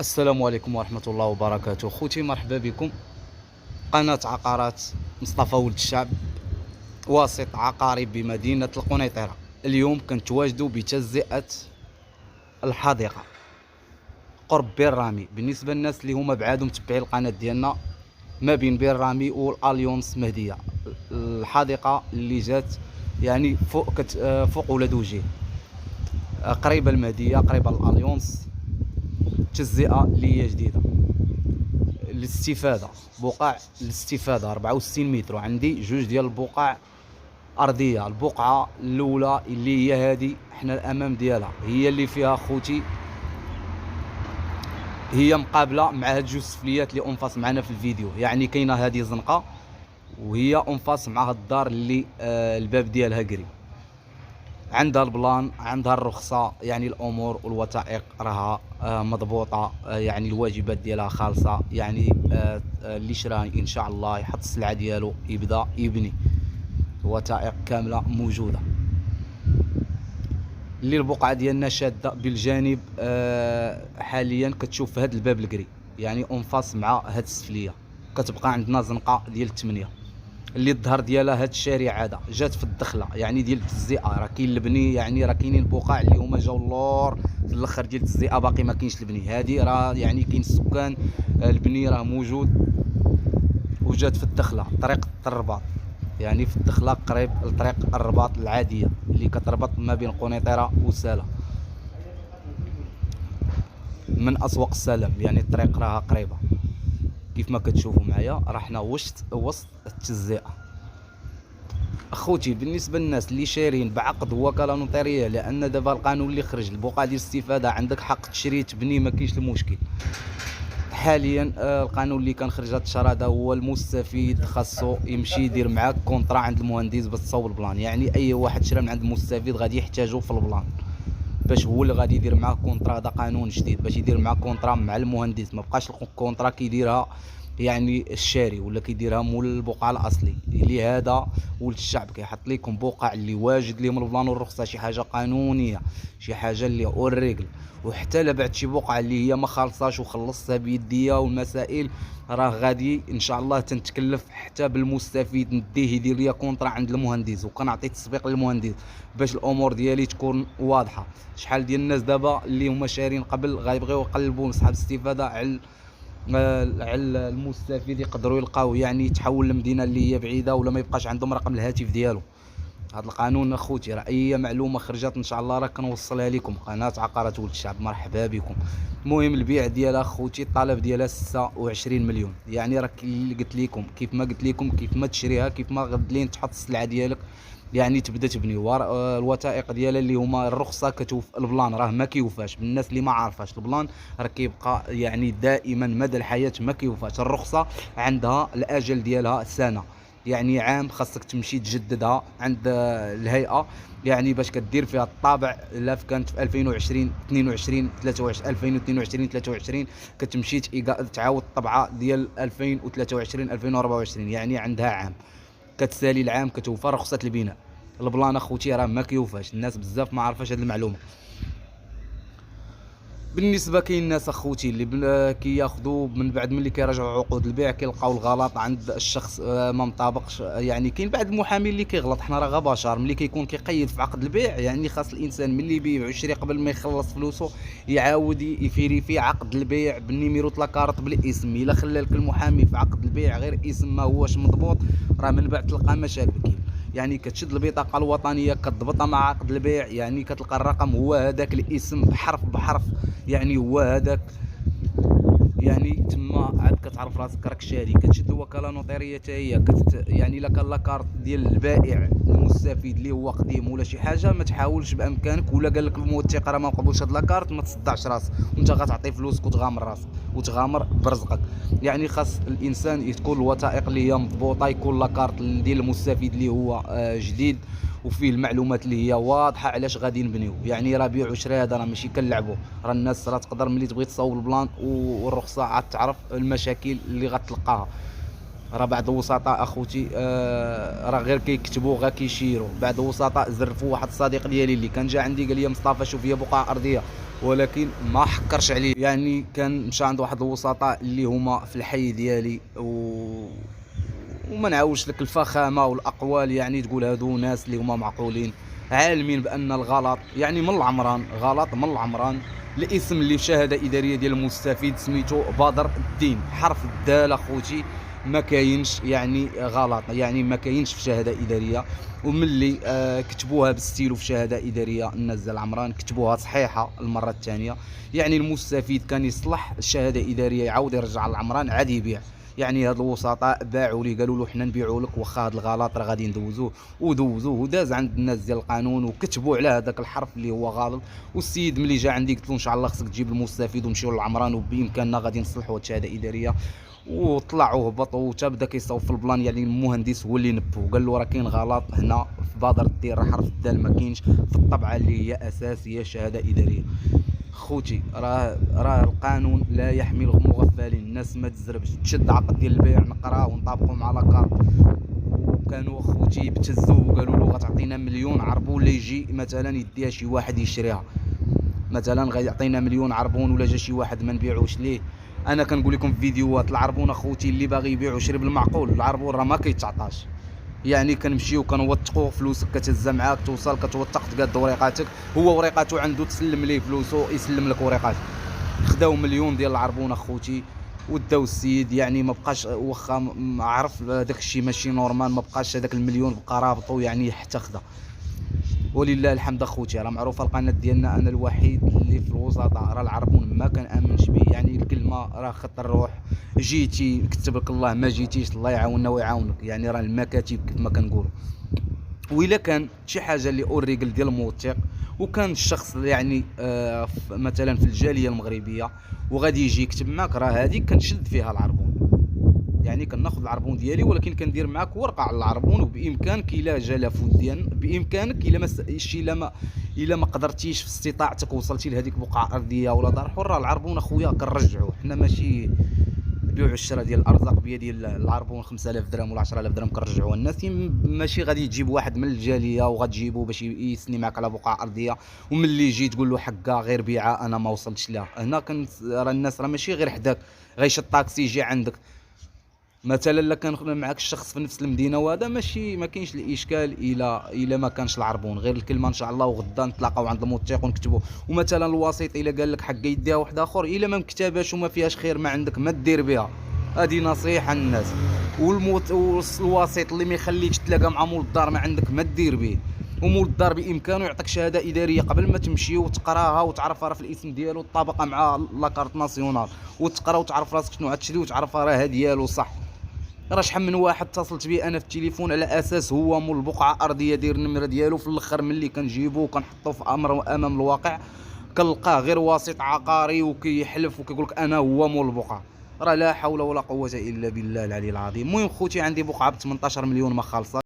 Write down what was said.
السلام عليكم ورحمة الله وبركاته. خوتي مرحبا بكم. قناة عقارات مصطفى ولد الشعب، واسط عقاري بمدينة القنيطرة. اليوم كنتواجدوا بتجزئة الحديقة قرب بير رامي. بالنسبة للناس اللي هما بعادوا متبعين القناة ديالنا، ما بين بير رامي والاليونس مهدية. الحديقة اللي جات يعني فوق ولاد وجيه، قريبة المهدية، قريبة الاليونس. تجزئة اللي هي جديدة للاستفادة، بقع للاستفادة 64 متر، وعندي جوج ديال البقع أرضية. البقعة الأولى اللي هي هادي، حنا الأمام ديالها هي اللي فيها خوتي، هي مقابلة مع هاد جوج سفليات اللي أنفاس معنا في الفيديو. يعني كاينة هادي زنقة وهي أنفاس مع هاد الدار اللي الباب ديالها قري. عندها البلان، عندها الرخصة، يعني الأمور والوثائق راها مضبوطة، يعني الواجبات ديالها خالصة. يعني اللي شراها إن شاء الله يحط السلعة ديالو يبدأ يبني، الوثائق كاملة موجودة. اللي البقعة ديالنا شادة بالجانب، حاليا كتشوف هاد الباب القري، يعني أنفاس مع هاد السفلية. كتبقى عندنا زنقة ديال 8 اللي الظهر ديالها هاد الشارع هذا جات في الدخله، يعني ديال التجزئه. راه كاين البني، يعني راه كاينين البقع اللي هما جاو اللور في الاخر ديال التجزئه باقي ما كاينش البني. هادي راه يعني كاين السكان، البني راه موجود وجات في الدخله طريق الرباط، يعني في الدخله قريب لطريق الرباط العاديه اللي كتربط ما بين قنيطره وساله من اسواق السلام. يعني الطريق راها قريبه كيف ما كتشوفوا معايا. راه حنا وسط التجزئه. اخوتي بالنسبه للناس اللي شارين بعقد وكاله نوطيريه، لان دابا القانون اللي خرج البقعه ديال الاستفاده عندك حق تشري تبني، ما كاينش المشكل. حاليا القانون اللي كان خرج هاد الشهر هذا هو المستفيد خاصو يمشي يدير معاك كونطرا عند المهندس باش تصاوب البلان. يعني اي واحد شرا من عند المستفيد غادي يحتاجو في البلان باش هو اللي غادي يدير معاه كونطرا. هذا قانون جديد باش يدير معاه كونطرا مع المهندس، ما بقاش الكونطرا كيديرها يعني الشاري ولا كيديرها مول البقعه الاصلي. اللي هذا ولد الشعب كيحط لكم بقع اللي واجد لهم البلان والرخصه، شي حاجه قانونيه، شي حاجه اللي اوريغل. وحتى لا بعت شي بقعه اللي هي ما خالصاش وخلصتها بيديه والمسائل، راه غادي ان شاء الله تنتكلف حتى بالمستفيد نديه يدير ليا كونطرا عند المهندس، وكنعطي التسبيق للمهندس باش الامور ديالي تكون واضحه. شحال ديال الناس دابا اللي هما شارين قبل غيبغيو يقلبوا صحاب الاستفاده على المستفيد، يقدروا يلقاو يعني يتحول لمدينه اللي هي بعيده ولا ما يبقاش عندهم رقم الهاتف ديالو. هذا القانون اخوتي راه اي معلومه خرجت ان شاء الله راه كنوصلها لكم. قناه عقارات ولد الشعب، مرحبا بكم. المهم البيع ديالها اخوتي الطلب ديالها 26 مليون. يعني راه اللي قلت لكم، كيف ما قلت لكم، كيف ما تشريها، كيف ما غدلين تحط السلعه ديالك يعني تبدا تبني. الوثائق ديالها اللي هما الرخصه كتوف، البلان راه ما كيوفاش. بالناس اللي ما عارفاش البلان راه كيبقى يعني دائما مدى الحياه ما كيوفاش. الرخصه عندها الاجل ديالها سنه، يعني عام خاصك تمشي تجددها عند الهيئه، يعني باش كدير فيها الطابع. لا كانت في 2020 22 23 2022 23 كتمشي تعاود الطبعه ديال 2023 2024، يعني عندها عام. كتسالي العام كتوفى رخصه البناء. البلان اخوتي راه ما كيوفاش، الناس بزاف ما عارفاش هذه المعلومه. بالنسبه كاين الناس اخوتي اللي كياخذوا من بعد ملي كيراجعوا عقود البيع كيلقاو الغلط عند الشخص، ما مطابقش. يعني كاين بعض المحامين اللي كيغلط، حنا راه غير بشر. ملي كيكون كيقيد في عقد البيع يعني خاص الانسان ملي يبيع ويشري قبل ما يخلص فلوسه يعاود يفيريفي عقد البيع بالنيميرو لاكارت بالاسم. الا خلى لك المحامي في عقد البيع غير اسم ما هوش مضبوط، راه من بعد تلقى مشاكل. يعني كتشد البطاقه الوطنيه كتضبطها مع عقد البيع، يعني كتلقى الرقم هو هذاك، الاسم بحرف بحرف يعني هو هذاك. يعني تما عاد كتعرف راسك راك شاري. كتشد الوكاله نوطيريه حتى هي يعني الا كان لاكارت ديال البائع المستفيد اللي هو قديم ولا شي حاجه ما تحاولش بامكانك، ولا قال لك الموثق راه ما نقبلش هاد لاكارت ما تصدعش راسك وانت غتعطي فلوسك وتغامر راسك وتغامر برزقك. يعني خاص الانسان تكون الوثائق اللي هي مضبوطه، يكون لاكارت ديال المستفيد اللي هو جديد وفيه المعلومات اللي هي واضحه علاش غادي نبنيو. يعني راه بيع وشراء هذا راه ماشي كنلعبوا. راه الناس راه تقدر ملي تبغي تصاوب البلان والرخصه عاد تعرف المشاكل اللي غتلقاها. راه بعض الوسطاء اخوتي راه غير كيكتبوا كيشيروا. بعض الوسطاء زرفوا واحد الصديق ديالي اللي كان جا عندي قال لي مصطفى شوف هي بقعه ارضيه ولكن ما حكرش عليه. يعني كان مشى عند واحد الوسطاء اللي هما في الحي ديالي وما نعاودش لك الفخامه والاقوال، يعني تقول هادو ناس اللي هما معقولين عالمين بان الغلط يعني من العمران، غلط من العمران. الاسم اللي في شهاده اداريه ديال المستفيد سميتو بدر الدين، حرف الدال اخوتي، ما كاينش يعني غلط، يعني ما كاينش في شهاده اداريه. وملي كتبوها بالستيلو في شهاده اداريه الناس ديال العمران، كتبوها صحيحه المره الثانيه. يعني المستفيد كان يصلح الشهاده الاداريه يعاود يرجع للعمران عاد يبيع. يعني هاد الوسطاء باعوا لي، قالوا له حنا نبيعوا لك واخا هاد الغلط راه غادي ندوزوه، ودوزوه وداز عند الناس ديال القانون وكتبوا على هذاك الحرف اللي هو غلط. والسيد ملي جا عندي قلت له ان شاء الله خصك تجيب المستفيد ونمشيو للعمران وبامكاننا غادي نصلحوا هاد الشهاده الاداريه. وطلع وهبط وتا بدا كيصاوب في البلان. يعني المهندس هو اللي نبه وقال له راه كاين غلط هنا في بدر الدين، راه حرف الدال ما كاينش في الطبعه اللي هي اساسيه شهاده اداريه. خوتي راه القانون لا يحمي المغفلين. الناس ما تزربش، تشد عقد ديال البيع نقراه ونطابقوا مع لاكارت. وكانوا خوتي يبتزوا وقالوا له غتعطينا مليون عربون اللي يجي مثلا يديها شي واحد يشريها، مثلا غيعطينا مليون عربون ولا جا شي واحد ما نبيعوش ليه. انا كنقول لكم في فيديوهات العربون اخوتي اللي باغي يبيع ويشري بالمعقول، العربون راه ما كيتعطاش. يعني كنمشيو كنوثقوا فلوسك كتهز معاك، توصل كتوثق تقاد وريقاتك، هو وريقاتو عنده تسلم ليه فلوسو يسلم لك وريقاتك. خداو مليون ديال العربون اخوتي وداو السيد. يعني ما بقاش واخا عرف داك الشيء ماشي نورمال، ما بقاش هذاك المليون بقى رابطو يعني حتى خدا. ولله الحمد اخوتي، راه معروفه القناه ديالنا، انا الوحيد اللي في الوسطاء راه العربون ما كنامنش به. يعني الكلمه راه خط الروح، جيتي كتب لك الله، ما جيتيش الله يعاوننا ويعاونك. يعني راه المكاتب كيف ما كنقولوا. وإلا كان شي حاجه اللي اوريجل ديال الموثق وكان الشخص يعني مثلا في الجاليه المغربيه وغادي يجي يكتب معك، راه هذيك كنشد فيها العربون. يعني كناخذ العربون ديالي ولكن كندير معاك ورقه على العربون. وبامكانك الا جا لافوديان بامكانك الا ما شي الا ما قدرتيش في استطاعتك وصلتي لهذيك بقعه ارضيه ولا دار حره، العربون اخويا كنرجعوه. حنا ماشي البيع والشراء ديال الارزاق بيدي. العربون 5000 درهم ولا 10000 درهم كنرجعوها الناس. ماشي غادي تجيب واحد من الجاليه وغتجيبو باش يسني معك على بقعه ارضيه وملي يجي تقول له حقها غير بيعها انا ما وصلتش لها. هنا راه الناس راه ماشي غير حداك غيشد الطاكسي يجي عندك. مثلا الا كان معك الشخص في نفس المدينه وهذا ماشي ما كاينش الاشكال الا ما كانش العربون، غير الكلمه ان شاء الله وغدا نتلاقاو عند الموثق ونكتبوا. ومثلا الوسيط الا قال لك حق يديها واحد اخر الا ما مكتباش وما فيهاش خير ما عندك ما دير بها. هذه نصيحه للناس. والوسيط اللي ما يخليكش تلاقى مع مول الدار ما عندك ما دير به. ومول الدار بامكانه يعطيك شهاده اداريه قبل ما تمشي وتقراها وتعرفها راه في الاسم ديالو الطابقه مع لاكارت ناسيونال، وتقرا وتعرف راسك شنو غتشري وتعرفها راه ديالو صح. راه شحال من واحد اتصلت به انا في التليفون على اساس هو مول البقعه ارضيه داير النمره ديالو، في الاخر ملي كنجيبو وكنحطو في امام الواقع كنلقاه غير وسيط عقاري وكيحلف وكيقول لك انا هو مول البقعه. راه لا حول ولا قوه الا بالله العلي العظيم. المهم خوتي عندي بقعه ب 18 مليون ما خالصه.